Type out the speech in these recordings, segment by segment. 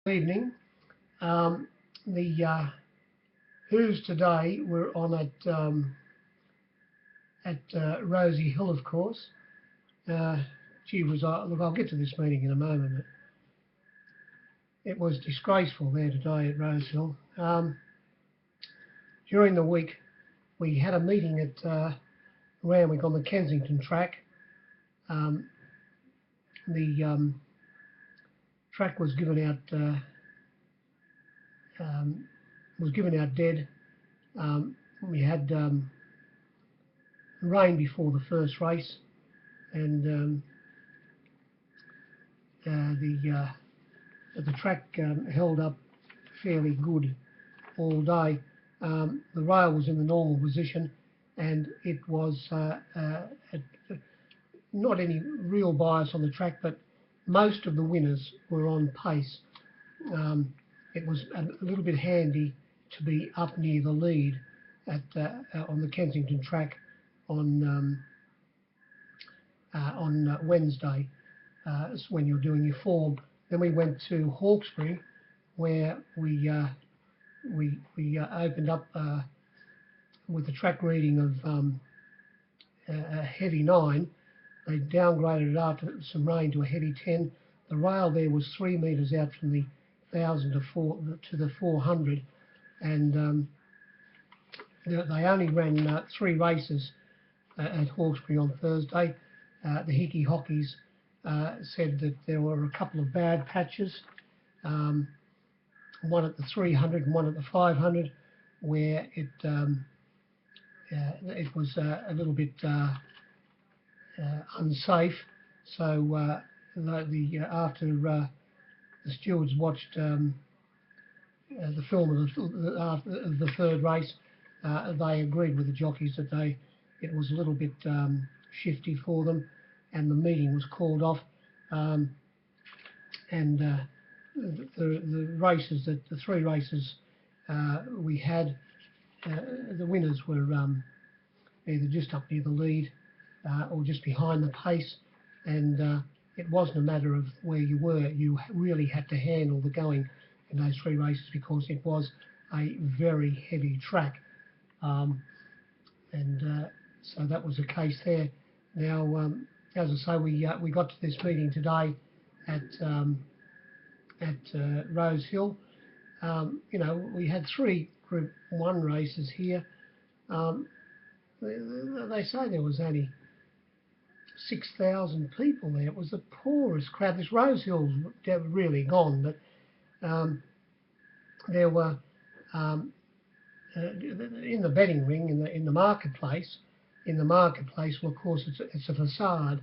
Evening. The Who's today were on at Rosehill, of course. Gee, look, I'll get to this meeting in a moment. It was disgraceful there today at Rosehill. During the week, we had a meeting at Randwick on the Kensington track. The track was given out dead. We had rain before the first race, and the track held up fairly good all day. The rail was in the normal position, and it was not any real bias on the track, but most of the winners were on pace. It was a little bit handy to be up near the lead on the Kensington track on Wednesday when you're doing your form. Then we went to Hawkesbury, where we opened up with a track reading of a heavy 9. They downgraded it after some rain to a heavy 10. The rail there was 3 metres out from the 1,000 to the 400, and they only ran 3 races at Hawkesbury on Thursday. The Hickey Hockeys said that there were a couple of bad patches, one at the 300 and one at the 500, where it was a little bit unsafe. So after the stewards watched the film of the third race, they agreed with the jockeys that it was a little bit shifty for them, and the meeting was called off. And the races, the 3 races we had, the winners were either just up near the lead or just behind the pace, and it wasn't a matter of where you were. You really had to handle the going in those 3 races because it was a very heavy track, and so that was the case there. Now, as I say, we got to this meeting today at Rosehill. We had 3 Group 1 races here. They say there was only 6,000 people there. It was the poorest crowd. This Rosehill's really gone, but there were in the betting ring, in the marketplace. In the marketplace, well, of course, it's a facade.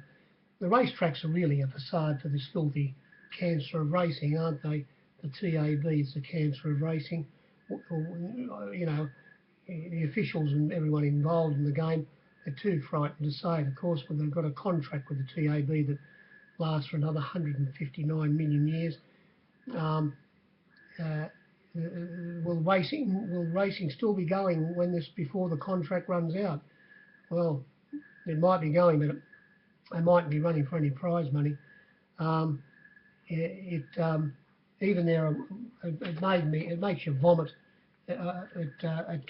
The racetracks are really a facade for this filthy cancer of racing, aren't they? The TAB is the cancer of racing. The officials and everyone involved in the game are too frightened to say it. Of course, when they've got a contract with the TAB that lasts for another 159 million years, will racing still be going before the contract runs out? Well, it might be going, but they mightn't be running for any prize money. Even there, it makes you vomit. At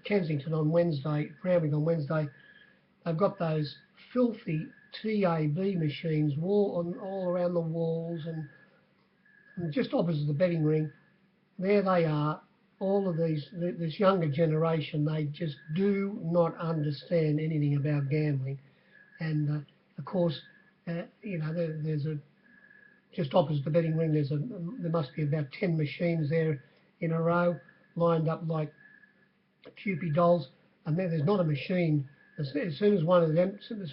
Kensington on Wednesday, Randwick on Wednesday, they've got those filthy TAB machines all around the walls, and just opposite the betting ring. There they are. All of this younger generation, they just do not understand anything about gambling. And of course, there's just opposite the betting ring. There must be about 10 machines there in a row, lined up like Cupid dolls. And then there's not a machine. As soon as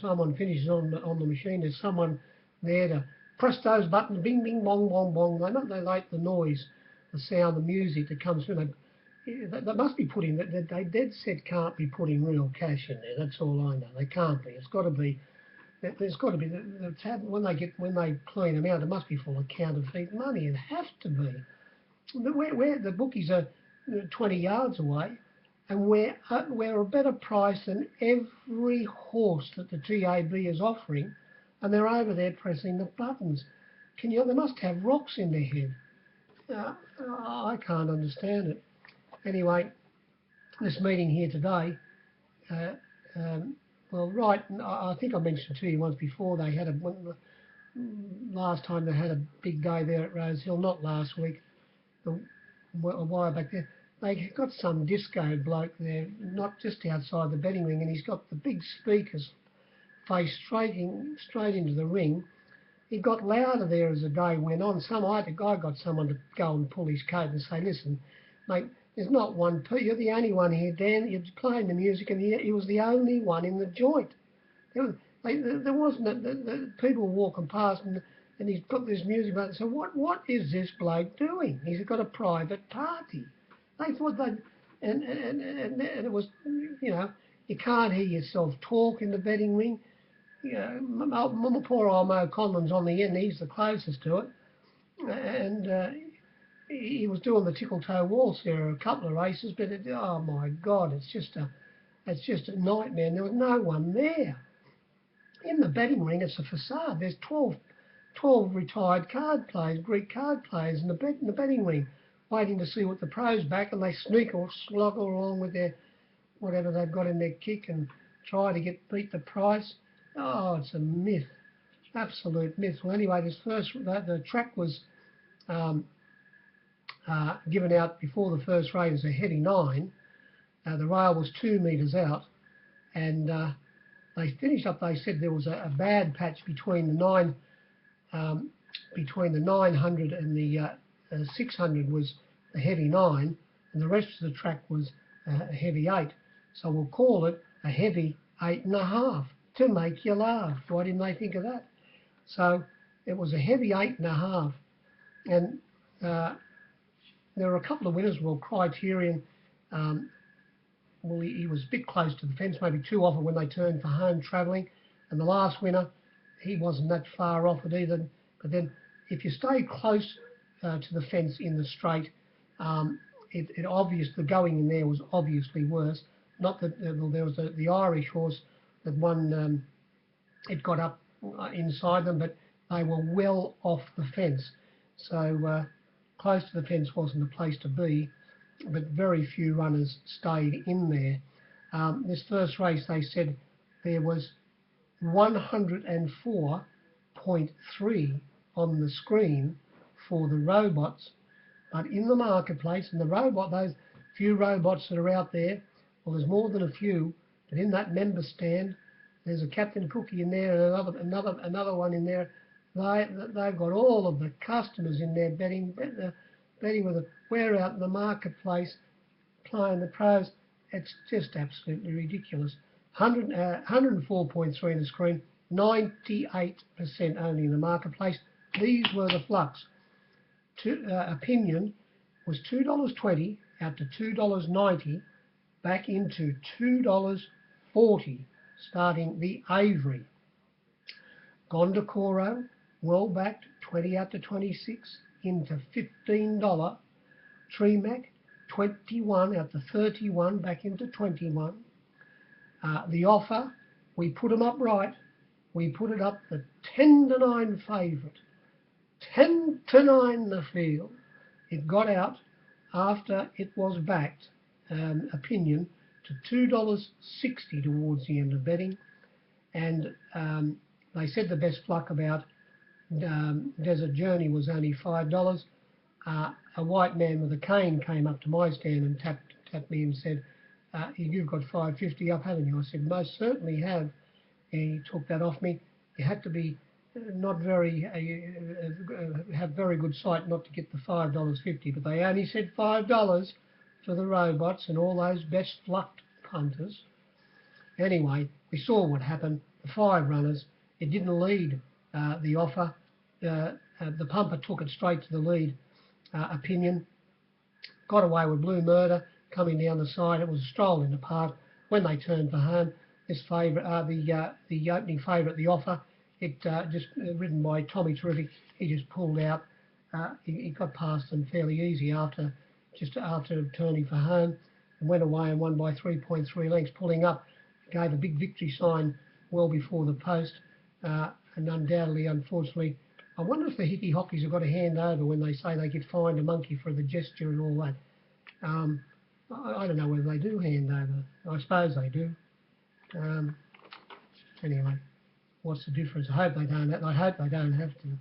someone finishes on the machine, there's someone there to press those buttons. Bing, bing, bong, bong, bong. They like the noise, the sound, the music that comes through. They must be putting that. They dead set can't be putting real cash in there. That's all I know. They can't be. It's got to be. There's got to be the tab when they clean them out. It must be full of counterfeit money. It has to be. Where the bookies are 20 yards away, and we're a better price than every horse that the TAB is offering, and they're over there pressing the buttons. They must have rocks in their head. I can't understand it. Anyway, this meeting here today, uh, well, right, I think I mentioned to you once before, they had last time they had a big day there at Rosehill, not last week, a while back there. They got some disco bloke there, not just outside the betting ring, and he's got the big speakers faced straight into the ring. He got louder there as the day went on. I got someone to go and pull his coat and say, listen, mate, there's not one, you're the only one here, Dan, you're playing the music, and he was the only one in the joint. There wasn't, the people were walking past and he's got this music on. So what is this bloke doing? He's got a private party. They thought and it was, you can't hear yourself talk in the betting ring. Poor old Mo Conlon's on the end, he's the closest to it. And he was doing the tickle toe waltz there a couple of races, but oh my God, it's just a nightmare. And there was no one there. In the betting ring, it's a facade. There's 12 retired Greek card players in the betting ring, waiting to see what the pros back, and they sneak or slog along with their whatever they've got in their kick and try to beat the price. Oh, it's a myth, absolute myth. Well, anyway, the track was given out before the first race as a heavy 9. The rail was 2 metres out, and they finished up. They said there was a bad patch between the 900 and the 600 was a heavy 9, and the rest of the track was a heavy 8. So we'll call it a heavy 8.5 to make you laugh. Why didn't they think of that? So it was a heavy 8.5, and there were a couple of winners. Well, Criterion, he was a bit close to the fence, maybe too often when they turned for home travelling. And the last winner, he wasn't that far off it either. But then if you stay close to the fence in the straight, the going in there was obviously worse. Not that there was the Irish horse that won, it got up inside them, but they were well off the fence. So close to the fence wasn't the place to be, but very few runners stayed in there. This first race, they said there was 104.3 on the screen for the robots, but in the marketplace, and those few robots that are out there, well, there's more than a few, but in that member stand, there's a Captain Cookie in there and another one in there. They've got all of the customers in there betting with it. We're out in the marketplace playing the pros. It's just absolutely ridiculous. 104.3 on the screen, 98% only in the marketplace. These were the flux. Opinion was $2.20 out to $2.90, back into $2.40, starting the Avery. Gondokoro, well backed, 20 out to 26, into $15. Tremac, 21 out to 31, back into 21. The offer, we put them up right. We put it up the 10-9 favourite. 10-9 the field. It got out after it was backed, opinion, to $2.60 towards the end of betting. And they said the best pluck about Desert Journey was only $5. A white man with a cane came up to my stand and tapped me and said, you've got $5.50 up, haven't you? I said, most certainly have. He took that off me. You had to be have very good sight not to get the $5.50, but they only said $5 for the robots and all those best flucked punters. Anyway, we saw what happened. The 5 runners, it didn't lead the offer. The pumper took it straight to the lead. Opinion got away with Blue Murder coming down the side. It was a stroll in the park. When they turned for home, this favourite, the opening favourite, the offer, it just ridden by Tommy Terrific. He just pulled out. He got past them fairly easy after turning for home, and went away and won by 3.3 lengths, pulling up. Gave a big victory sign well before the post, and undoubtedly, unfortunately, I wonder if the hickey hockeys have got a hand over when they say they get fined a monkey for the gesture and all that. I don't know whether they do hand over. I suppose they do. Anyway, what's the difference? I hope they don't. I hope they don't have to.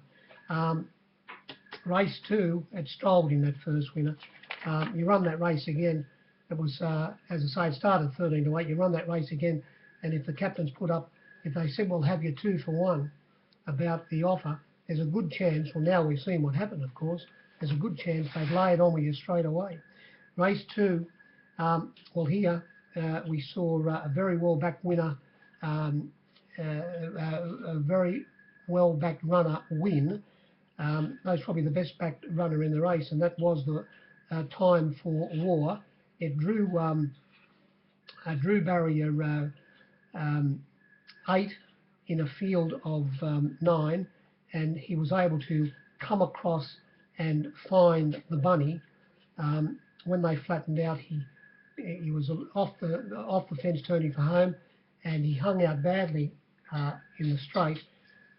Race 2 had strolled in that first winner. You run that race again. It was, as I say, it started 13 to 8. You run that race again, and if the captains put up, if they said, "We'll have you 2 for 1," about the offer, there's a good chance. Well, now we've seen what happened, of course. There's a good chance they'd lay it on with you straight away. Race 2. Well, here we saw a very well-backed winner, a very well-backed runner win. That's probably the best-backed runner in the race, and that was the Time for War. It drew barrier 8 in a field of 9, and he was able to come across and find the bunny. When they flattened out, he was off the fence turning for home, and he hung out badly in the straight.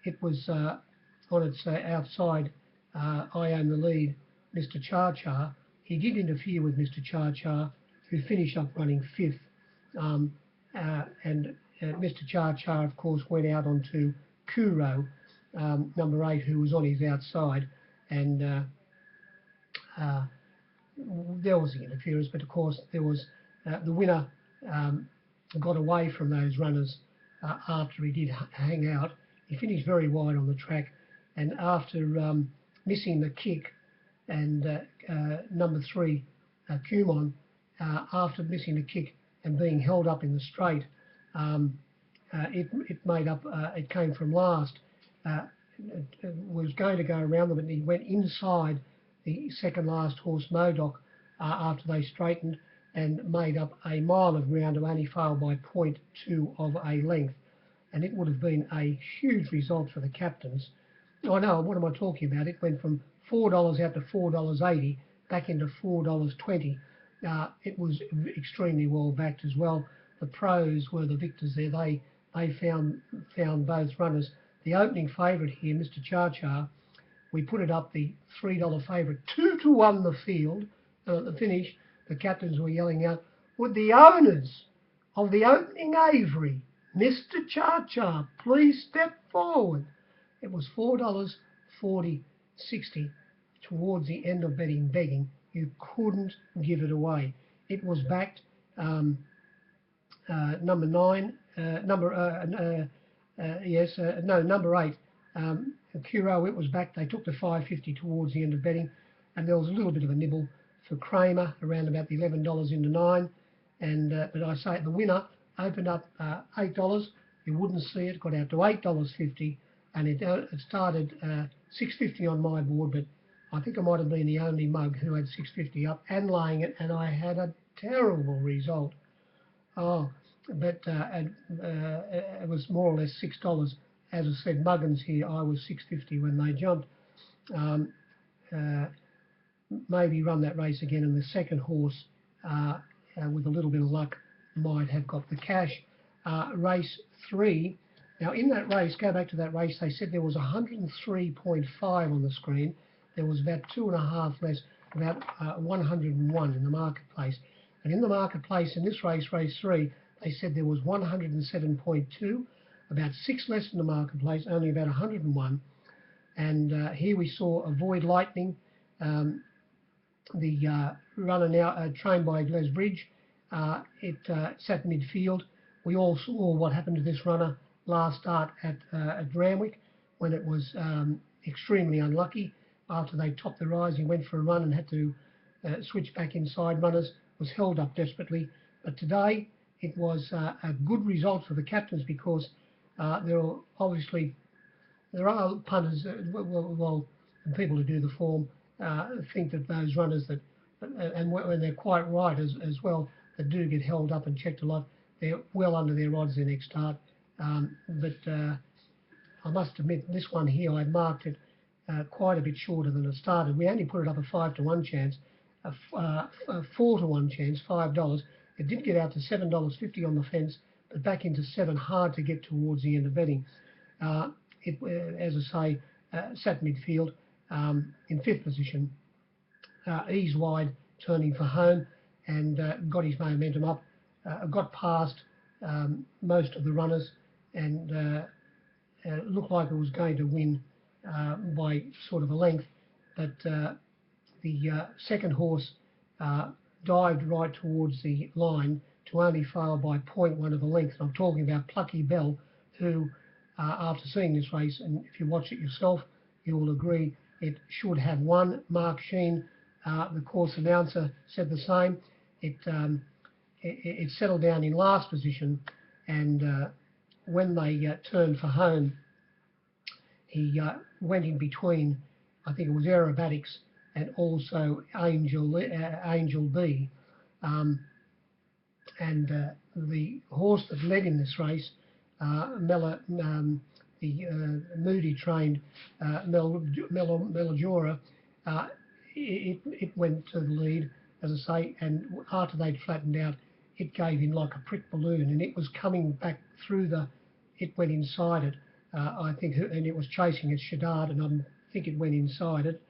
It was on its outside. I Own the Lead, Mr. Char Char. He did interfere with Mr. Char Char, who finished up running 5th, and Mr. Char Char, of course, went out onto Kuro, number 8, who was on his outside, and there was the interference, but of course there was the winner got away from those runners after he did hang out. He finished very wide on the track, and after missing the kick, and number 3, Kumon, after missing the kick and being held up in the straight, it made up. It came from last. It was going to go around them, and he went inside the second last horse, Modoc, after they straightened, and made up a mile of ground to only fail by 0.2 of a length. And it would have been a huge result for the captains. I know, what am I talking about? It went from $4 out to $4.80, back into $4.20. It was extremely well backed as well. The pros were the victors there. They found both runners. The opening favourite here, Mr. Char Char, we put it up, the $3 favourite, 2 to 1 the field. At the finish, the captains were yelling out, "Would the owners of the opening aviary, Mr. Char Char, please step forward?" It was $4, 40, 60 towards the end of begging. You couldn't give it away. It was backed number 9, number 8. Kuro, it was back. They took the 5.50 towards the end of betting, and there was a little bit of a nibble for Kramer around about the $11 into 9. And but I say the winner opened up $8. You wouldn't see it. Got out to $8.50, and it started $6.50 on my board. But I think I might have been the only mug who had $6.50 up and laying it, and I had a terrible result. Oh, but it was more or less $6. As I said, Muggins here, I was $6.50 when they jumped. Maybe run that race again, and the second horse, with a little bit of luck, might have got the cash. Race 3. Now, in that race, go back to that race, they said there was 103.5 on the screen. There was about 2.5 less, about 101 in the marketplace. And in the marketplace, in this race, race 3, they said there was 107.2, about 6 less in the marketplace, only about 101. And here we saw Avoid Lightning, the runner now trained by Les Bridge. It sat midfield. We all saw what happened to this runner last start at Randwick, when it was extremely unlucky. After they topped the rise, he went for a run and had to switch back inside runners, was held up desperately. But today it was a good result for the captains, because there are punters, well, and people who do the form think that those runners that, and when they're quite right as well, that do get held up and checked a lot, they're well under their odds their next start. But I must admit, this one here, I marked it quite a bit shorter than it started. We only put it up a 5 to 1 chance, a 4 to 1 chance, $5. It did get out to $7.50 on the fence, but back into 7, hard to get towards the end of betting. As I say, sat midfield in 5th position, eased wide, turning for home, and got his momentum up, got past most of the runners, and looked like it was going to win by sort of a length, but the second horse dived right towards the line to only fail by 0.1 of a length. And I'm talking about Plucky Bell, who, after seeing this race, and if you watch it yourself, you will agree it should have won. Mark Sheen, the course announcer, said the same. It settled down in last position, and when they turned for home, he went in between, I think it was Aerobatics and also Angel B. And the horse that led in this race, the Moody trained Melajora, it went to the lead, as I say, and after they'd flattened out, it gave in like a prick balloon, and it was coming back through it went inside it, I think, and it was chasing its Shadad, and I think it went inside it,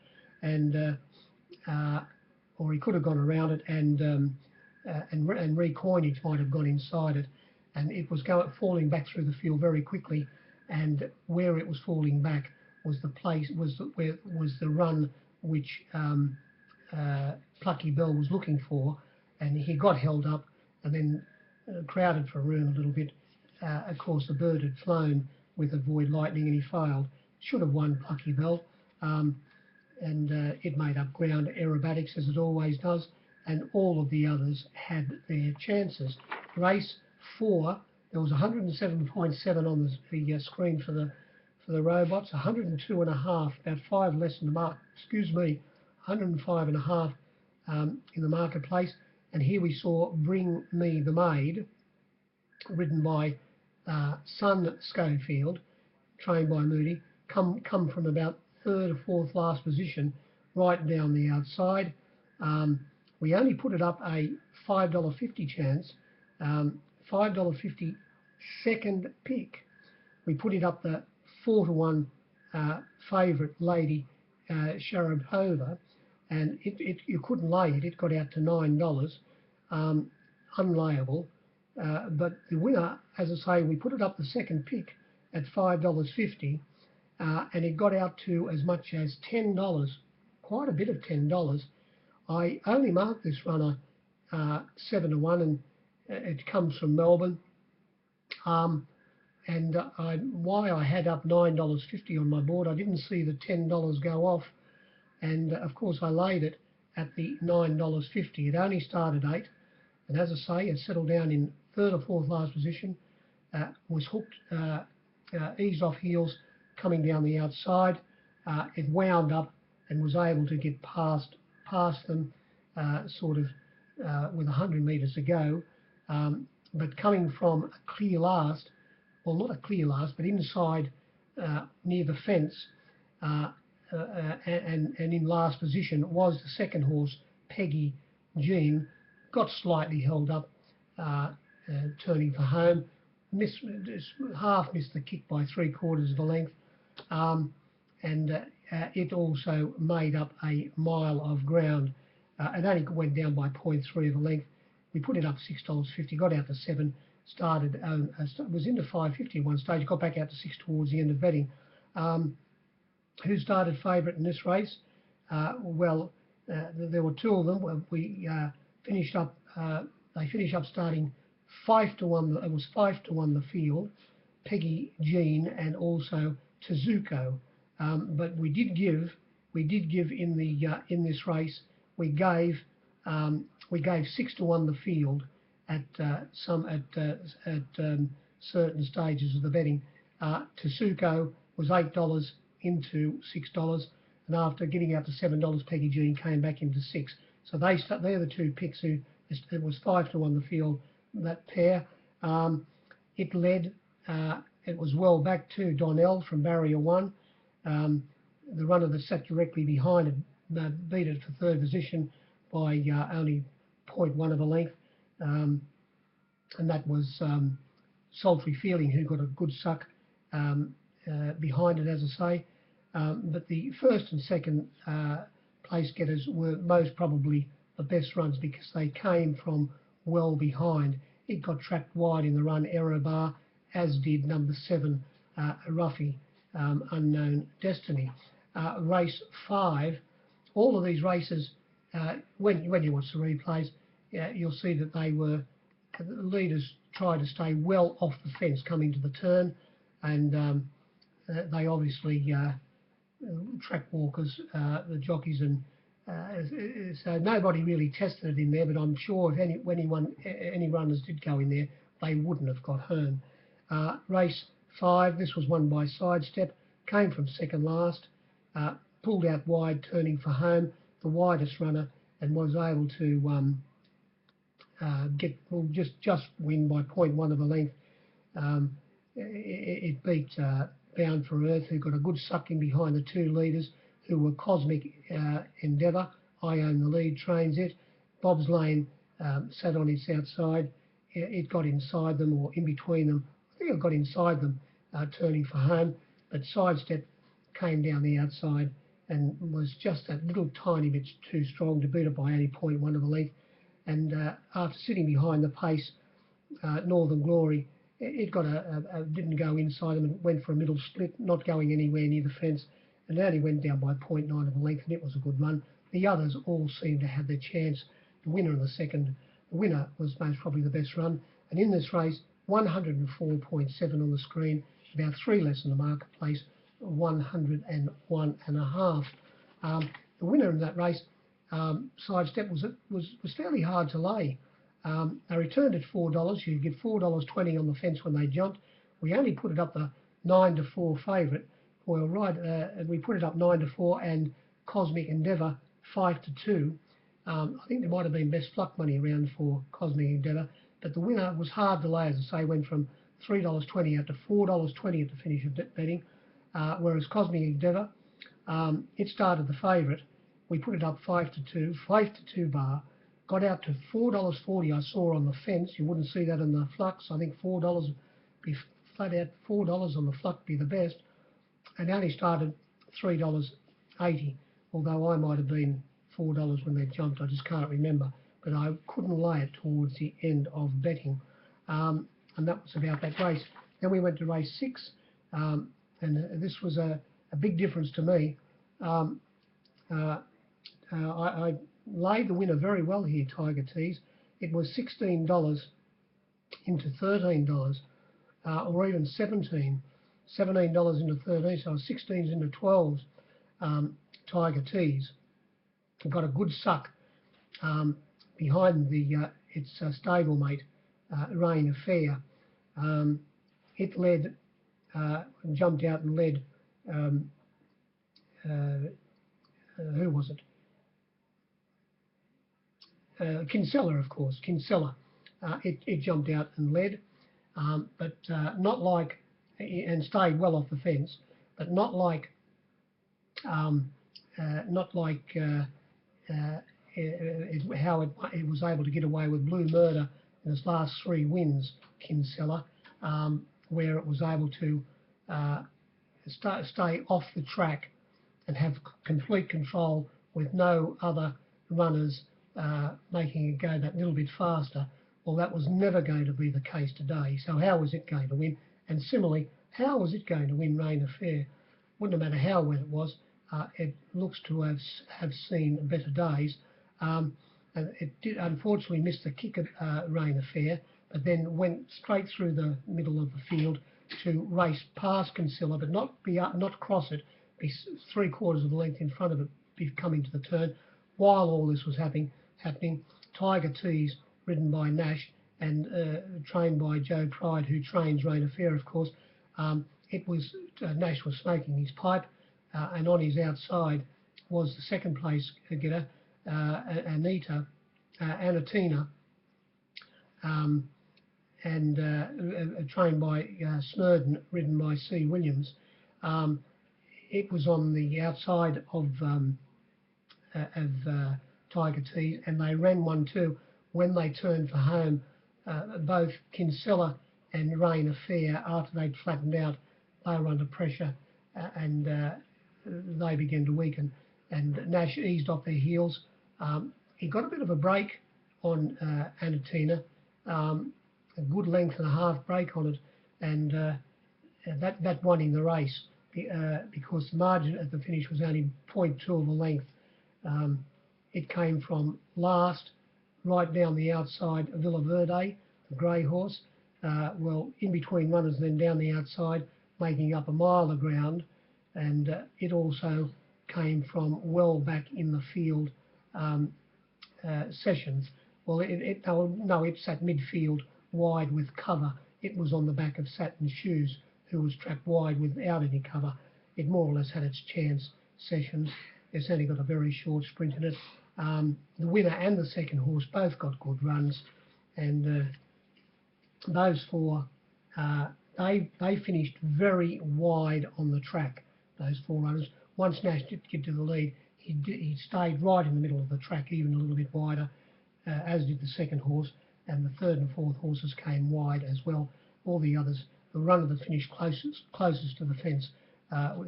and or he could have gone around it, and Recoinage might have gone inside it, and it was falling back through the field very quickly, and where it was falling back was the run which Plucky Bell was looking for, and he got held up and then crowded for room a little bit. Of course, the bird had flown with Avoid Lightning, and he failed. Should have won Plucky Bell, and it made up ground. Aerobatics, as it always does, and all of the others had their chances. Race 4, there was 107.7 on the screen for the robots, 102.5, about 5 less than the mark. 105.5 in the marketplace. And here we saw Bring Me the Maid, ridden by Sun Schofield, trained by Moody, come from about 3rd or 4th last position, right down the outside. We only put it up a $5.50 chance, $5.50 second pick. We put it up the 4-to-1 favourite Lady Sharapova, and you couldn't lay it. It got out to $9, unlayable. But the winner, as I say, we put it up the second pick at $5.50, and it got out to as much as $10, quite a bit of $10. I only marked this runner 7-to-1, and it comes from Melbourne. And why I had up $9.50 on my board, I didn't see the $10 go off, and of course I laid it at the $9.50. It only started 8, and as I say, it settled down in 3rd or 4th last position, was hooked, eased off heels, coming down the outside. It wound up and was able to get past them, with 100 metres to go, but coming from a clear last, well, not a clear last, but inside near the fence, and in last position was the second horse, Peggy Jean. Got slightly held up, turning for home, half missed the kick by 3/4 of a length, and it also made up a mile of ground. It only went down by 0.3 of a length. We put it up $6.50, got out to 7, started, was into $5.50 at one stage, got back out to 6 towards the end of betting. Who started favourite in this race? Well, there were 2 of them. We finished up, they finished up starting 5-to-1, it was 5-to-1 the field, Peggy Jean and also Tezuko. But we did give in this race, we gave 6-to-1 the field at certain stages of the betting. Tezuko was $8 into $6, and after getting out to $7, Peggy Jean came back into 6. So they're the 2 picks who, it was 5-to-1 the field, that pair. It led, it was well back to Donnell from barrier 1. The runner that sat directly behind it beat it for 3rd position by only 0.1 of a length, and that was Sultry Feeling, who got a good suck behind it, as I say. But the first and second place getters were most probably the best runs because they came from well behind. It got tracked wide in the run error bar, as did number 7, Ruffy, Unknown Destiny. Race 5, all of these races, when you watch the replays, you'll see that they were, the leaders tried to stay well off the fence coming to the turn, and they obviously track walkers, the jockeys, and so nobody really tested it in there, but I'm sure if any runners did go in there, they wouldn't have got home. Race 5, this was won by Sidestep, came from second last, pulled out wide, turning for home, the widest runner, and was able to just win by 0.1 of a length. It beat Bound for Earth, who got a good suck in behind the two leaders, who were Cosmic Endeavour. I Own the Lead trains it. Bob's Lane sat on its outside. It got inside them, or in between them. I think it got inside them, turning for home. But Sidestep came down the outside and was just that little tiny bit too strong to beat it by only 0.1 of a length. And after sitting behind the pace, Northern Glory, it got didn't go inside them and went for a middle split, not going anywhere near the fence, and it only went down by 0.9 of a length, and it was a good run. The others all seemed to have their chance. The winner and the winner was most probably the best run, and in this race, 104.7 on the screen, about 3 less in the marketplace, 101.5. The winner in that race, Sidestep, was fairly hard to lay. They returned at $4. You get $4.20 on the fence when they jumped. We only put it up the 9-4 favourite. Well, right, we put it up 9-4, and Cosmic Endeavour 5-2. I think there might have been best luck money around for Cosmic Endeavour, but the winner was hard to lay, as I say, went from $3.20 out to $4.20 at the finish of betting, whereas Cosmic Endeavour, it started the favourite. We put it up 5-2, 5-2 bar, got out to $4.40 I saw on the fence. You wouldn't see that in the flux. I think $4 be flat out, $4 on the flux be the best, and only started $3.80, although I might have been $4 when they jumped. I just can't remember, but I couldn't lay it towards the end of betting, and that was about that race. Then we went to race 6, and this was a big difference to me. I laid the winner very well here, Tiger Tease. It was $16 into $13, or even $17 into 13, so 16s into 12s. Tiger Tease got a good suck behind its stablemate, Rain Affair. It led, jumped out and led. Who was it? Kinsella, of course. Kinsella. It jumped out and led, but not like, and stayed well off the fence, but not like how it was able to get away with Blue Murder in its last 3 wins, Kinsella, where it was able to stay off the track and have complete control with no other runners making it go that little bit faster. Well, that was never going to be the case today. So how was it going to win? And similarly, how was it going to win Rain Affair? Wouldn't matter how wet it was. It looks to have seen better days. And it did unfortunately miss the kick at Rain Affair, but then went straight through the middle of the field to race past Kinsella, but not cross it, be 3/4 of the length in front of it, be coming to the turn. While all this was happening, Tiger Tease, ridden by Nash and trained by Joe Pride, who trains Rain Affair, of course. Nash was smoking his pipe, and on his outside was the second place getter, Anatina, and trained by Smurden, ridden by C. Williams. It was on the outside of Tiger Tease, and they ran 1-2 when they turned for home. Both Kinsella and Rain Affair, after they'd flattened out, they were under pressure, and they began to weaken, and Nash eased off their heels. He got a bit of a break on Anatina, a good length and a half break on it, and that won in the race because the margin at the finish was only 0.2 of a length. It came from last right down the outside of Villa Verde, the grey horse, well, in between runners and then down the outside, making up a mile of ground. And it also came from well back in the field Sessions. Well, it sat midfield wide with cover. It was on the back of Satin Shoes, who was trapped wide without any cover. It more or less had its chance, Sessions. It's only got a very short sprint in it. The winner and the second horse both got good runs, and those four, they finished very wide on the track, those four runners. Once Nash did get to the lead, he stayed right in the middle of the track, even a little bit wider, as did the second horse, and the third and fourth horses came wide as well. All the others, the runner that finished closest to the fence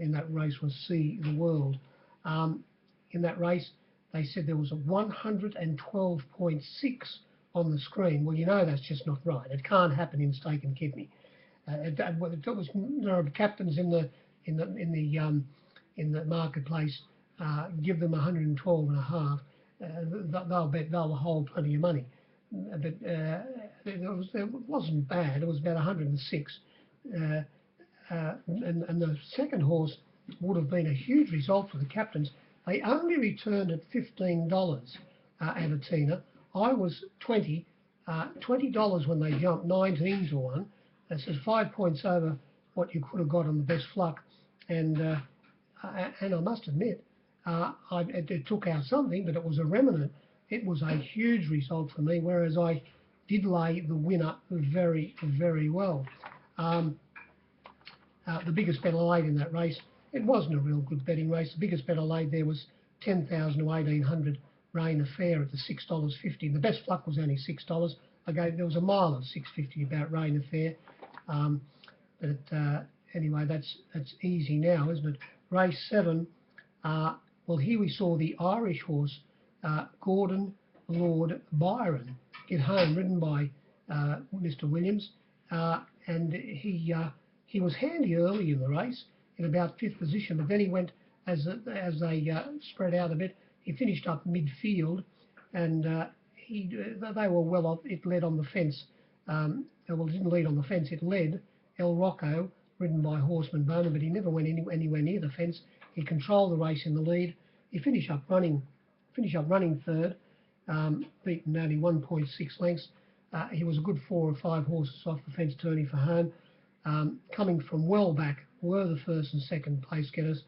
in that race was See the World. In that race, they said there was a 112.6 on the screen. Well, you know that's just not right. It can't happen in Steak and Kidney. There are captains in the marketplace. Give them 112 and a half. They'll hold plenty of money. But it wasn't bad. It was about 106. And the second horse would have been a huge result for the captains. They only returned at $15, Anatina. I was $20 when they jumped 19 to 1. This is 5 points over what you could have got on the best luck. And I must admit, it took out something, but it was a remnant. It was a huge result for me, whereas I did lay the winner very, very well. The biggest bet I laid in that race, it wasn't a real good betting race. The biggest bet I laid there was 10,000 to 1,800 Rain Affair at the $6.50. The best luck was only $6. There was a mile of $6.50 about Rain Affair. Anyway, that's easy now, isn't it? Race 7. Well, here we saw the Irish horse, Gordon Lord Byron, get home, ridden by Mr. Williams, and he was handy early in the race in about 5th position, but then he went as they spread out a bit. He finished up midfield, and they were well off. It led on the fence. Well, it didn't lead on the fence. It led El Rocco, ridden by Horseman Bowman, but he never went anywhere near the fence. He controlled the race in the lead. He finished up running third, beaten only 1.6 lengths. He was a good 4 or 5 horses off the fence, turning for home. Coming from well back were the first and second place getters.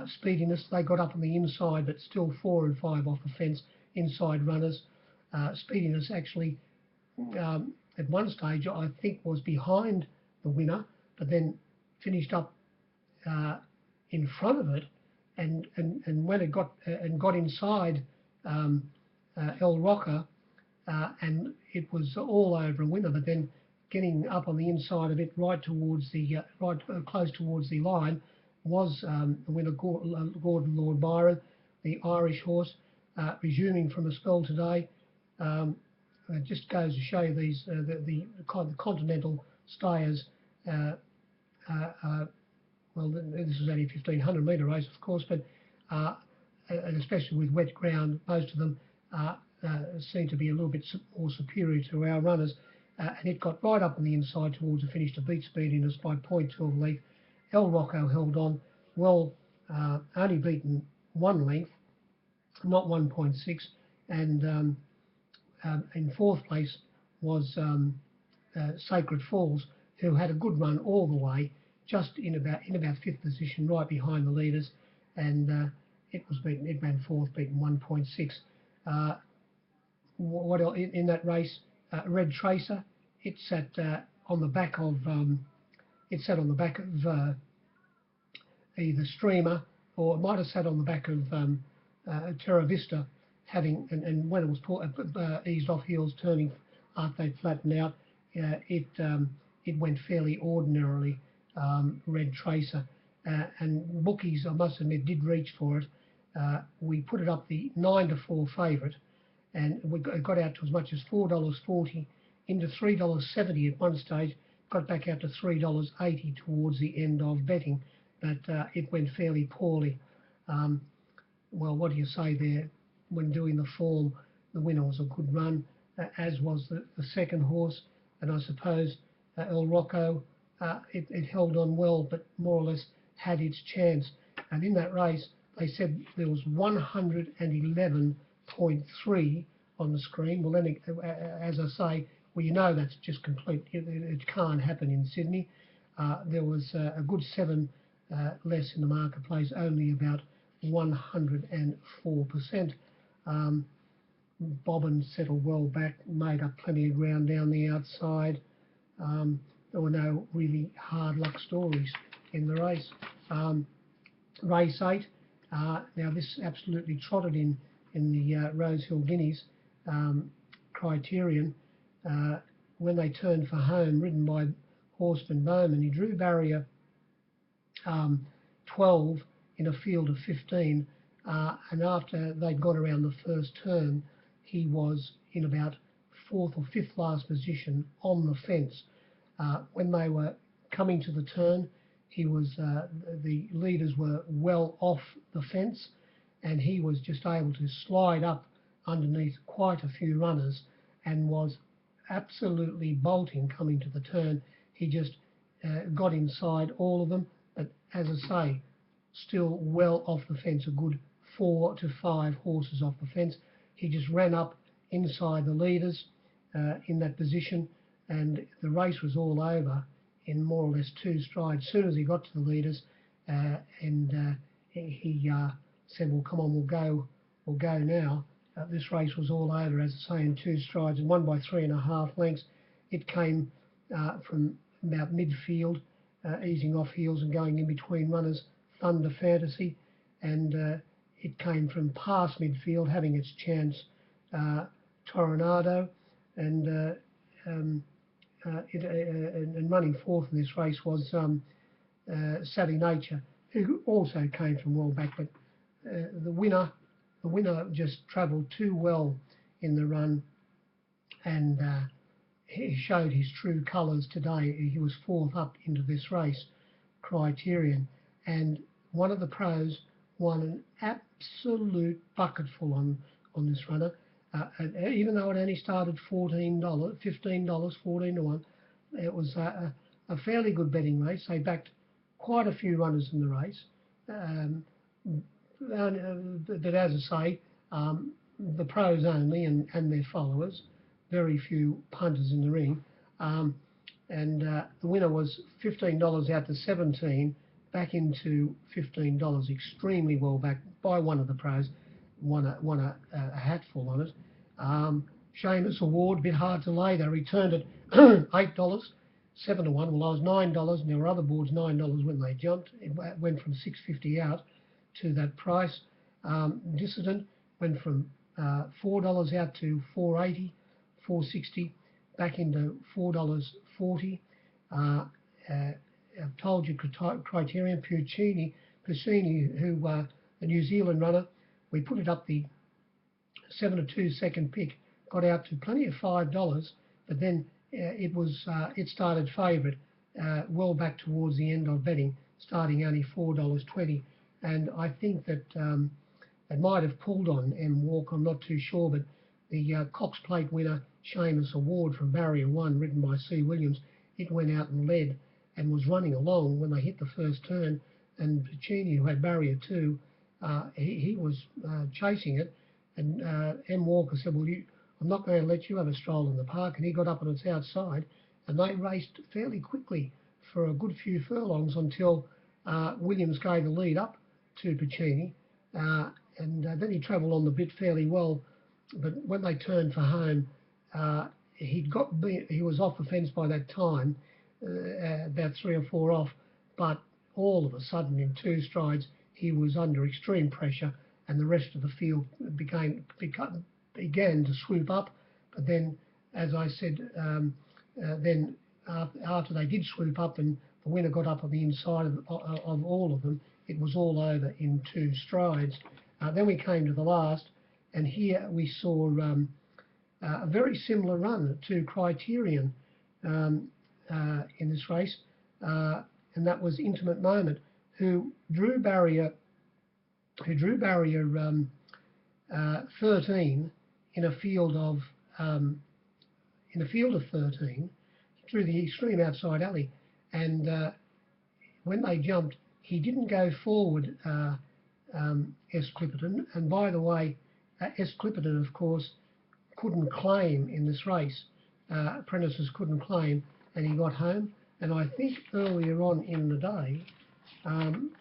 Speediness, they got up on the inside, but still 4 and 5 off the fence, inside runners. Speediness actually, at one stage, I think was behind the winner, but then finished up in front of it, and when it got inside El Roca, and it was all over a winner, but then getting up on the inside of it, right towards the close towards the line, was the winner, Gordon Lord Byron, the Irish horse, resuming from a spell today. It just goes to show you these the continental stayers. Well, this was only a 1,500 metre race, of course, but and especially with wet ground, most of them seem to be a little bit more superior to our runners. And it got right up on the inside towards the finish to beat Speediness by 0.2 of a length. El Rocco held on well, only beaten 1 length, not 1.6, and in 4th place was Sacred Falls, who had a good run all the way, just in about 5th position, right behind the leaders, and it ran 4th, beaten 1.6. What else in that race? Red Tracer, it sat on the back of either Streamer, or it might have sat on the back of Terra Vista, and when it was eased off heels, turning after they flattened out, it went fairly ordinarily. Red Tracer, and bookies, I must admit, did reach for it. We put it up the 9-4 favourite, and it got out to as much as $4.40, into $3.70 at one stage, got back out to $3.80 towards the end of betting, but it went fairly poorly. Well, what do you say there? When doing the form, the winner was a good run, as was the second horse, and I suppose El Rocco, it held on well, but more or less had its chance. And in that race, they said there was 111.3 on the screen. Well, then, as I say, well, you know that's just complete. It can't happen in Sydney. There was a good 7 less in the marketplace, only about 104%. Bobbin settled well back, made up plenty of ground down the outside. There were no really hard luck stories in the race. Race 8, now this absolutely trotted in the Rosehill Guineas criterion. When they turned for home, ridden by Horseman Bowman, he drew barrier 12 in a field of 15, and after they'd got around the first turn, he was in about 4th or 5th last position on the fence. When they were coming to the turn, he was the leaders were well off the fence, and he was just able to slide up underneath quite a few runners and was absolutely bolting coming to the turn. He just got inside all of them, but as I say, still well off the fence, a good 4 to 5 horses off the fence. He just ran up inside the leaders in that position, and the race was all over in more or less 2 strides. As soon as he got to the leaders, and he said, "Well, come on, we'll go now." This race was all over, as I say, in 2 strides, and won by 3.5 lengths. It came from about midfield, easing off heels and going in between runners, Thunder Fantasy, and it came from past midfield, having its chance, Toronado, and running fourth in this race was Savvy Nature, who also came from well back, but the winner just travelled too well in the run, and he showed his true colours today. He was 4th up into this race criterion, and one of the pros won an absolute bucketful on this runner. Even though it only started $14, $15, 14 to 1, it was a fairly good betting race. They backed quite a few runners in the race. But as I say, the pros only and their followers, very few punters in the ring. And the winner was $15 out to 17, back into $15, extremely well backed by one of the pros, won a hatful on it. Seamus Award, a bit hard to lay. They returned it $8, 7 to 1. Well, I was $9, and there were other boards $9 when they jumped. It went from $6.50 out to that price. Dissident went from $4 out to $4.80, $4.60, back into $4.40. I've told you criterion. Puccini, who a New Zealand runner, we put it up the 7 to 2 second pick, got out to plenty of $5, but then it started favourite well back towards the end of betting, starting only $4.20, and I think that it might have pulled on M Walk, I'm not too sure, but the Cox Plate winner, Seamus Award from Barrier 1, ridden by C. Williams, it went out and led and was running along when they hit the first turn, and Puccini, who had Barrier 2, he was chasing it, and M. Walker said, "Well, I'm not going to let you have a stroll in the park," and he got up on its outside, and they raced fairly quickly for a good few furlongs until Williams gave the lead up to Puccini, and then he travelled on the bit fairly well, but when they turned for home, he was off the fence by that time, about 3 or 4 off, but all of a sudden in 2 strides he was under extreme pressure, and the rest of the field began to swoop up. But then, as I said, then after they did swoop up and the winner got up on the inside of all of them. It was all over in 2 strides. Then we came to the last, and here we saw a very similar run to Criterion in this race, and that was Intimate Moment, who drew barrier 13 in a field of 13 through the extreme outside alley, and when they jumped, he didn't go forward, S. Clipperton. And by the way, S. Clipperton, of course, couldn't claim in this race. Apprentices couldn't claim, and he got home. And I think earlier on in the day,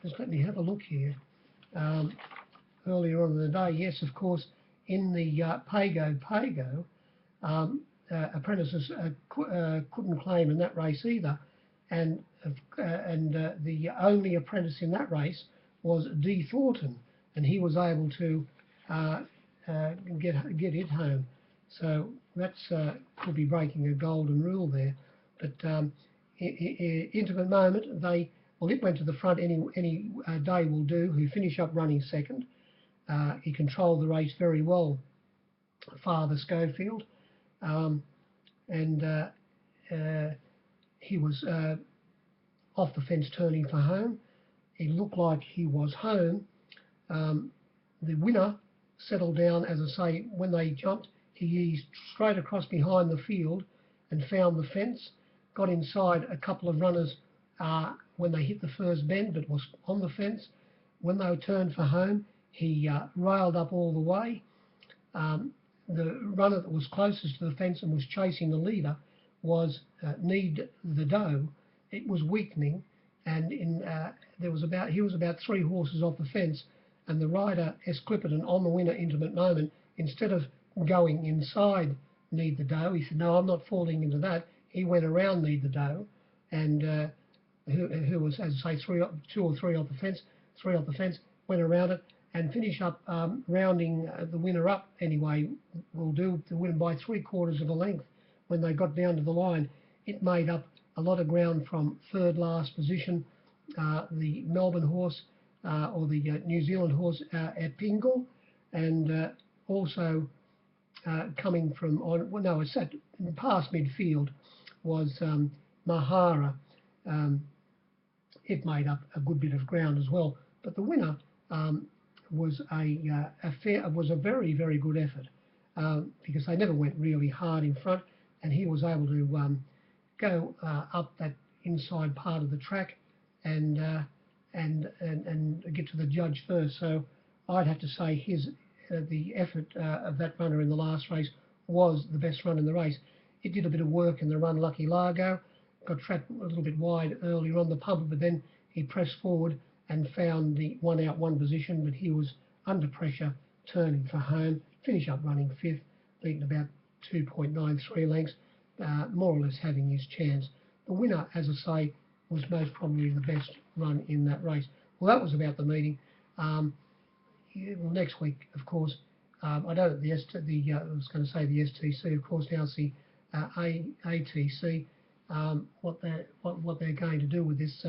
just let me have a look here. Earlier on in the day, yes, of course, in the Pago, apprentices couldn't claim in that race either, and the only apprentice in that race was D. Thornton, and he was able to get it home. So that's could be breaking a golden rule there. But Intimate Moment, it went to the front any day will do, who finished up running second. He controlled the race very well, Father Schofield, and he was off the fence turning for home. He looked like he was home. The winner settled down, as I say, when they jumped. He eased straight across behind the field and found the fence, got inside a couple of runners when they hit the first bend, but was on the fence. When they turned for home, he railed up all the way. The runner that was closest to the fence and was chasing the leader was Need the Doe. It was weakening, and he was about 3 horses off the fence, and the rider S. Clipperton on the winner Intimate Moment, instead of going inside Need the Doe, he said, "No, I'm not falling into that." He went around Need the Doe, and who was, as I say, 2 or 3 off the fence, went around it and finished up rounding the winner up anyway. Will do the winner by 3/4 of a length. When they got down to the line, it made up a lot of ground from third last position, the Melbourne horse or the New Zealand horse at Pingle, and also coming from it's at past midfield was Mahara. It made up a good bit of ground as well, but the winner was a very, very good effort, because they never went really hard in front, and he was able to go up that inside part of the track and get to the judge first. So I'd have to say the effort of that runner in the last race was the best run in the race. It did a bit of work in the run Lucky Largo, got trapped a little bit wide earlier on the pump, but then he pressed forward and found the 1-out-1 position, but he was under pressure turning for home, finished up running 5th, beaten about 2.93 lengths, more or less having his chance. The winner, as I say, was most probably the best run in that race. Well, that was about the meeting. Next week, of course, I don't know I was going to say the STC, of course, now it's the ATC. What they're going to do with this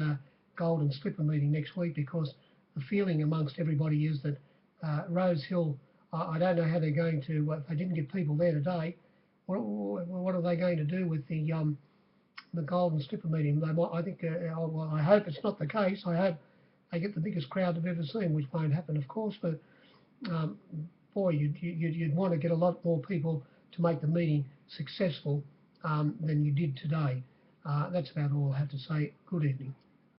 Golden Slipper meeting next week, because the feeling amongst everybody is that Rosehill, I don't know how they're going to, if they didn't get people there today, what are they going to do with the Golden Slipper meeting? I think, I hope it's not the case. I hope they get the biggest crowd they've ever seen, which won't happen, of course, but boy, you'd want to get a lot more people to make the meeting successful than you did today. That's about all I have to say. Good evening.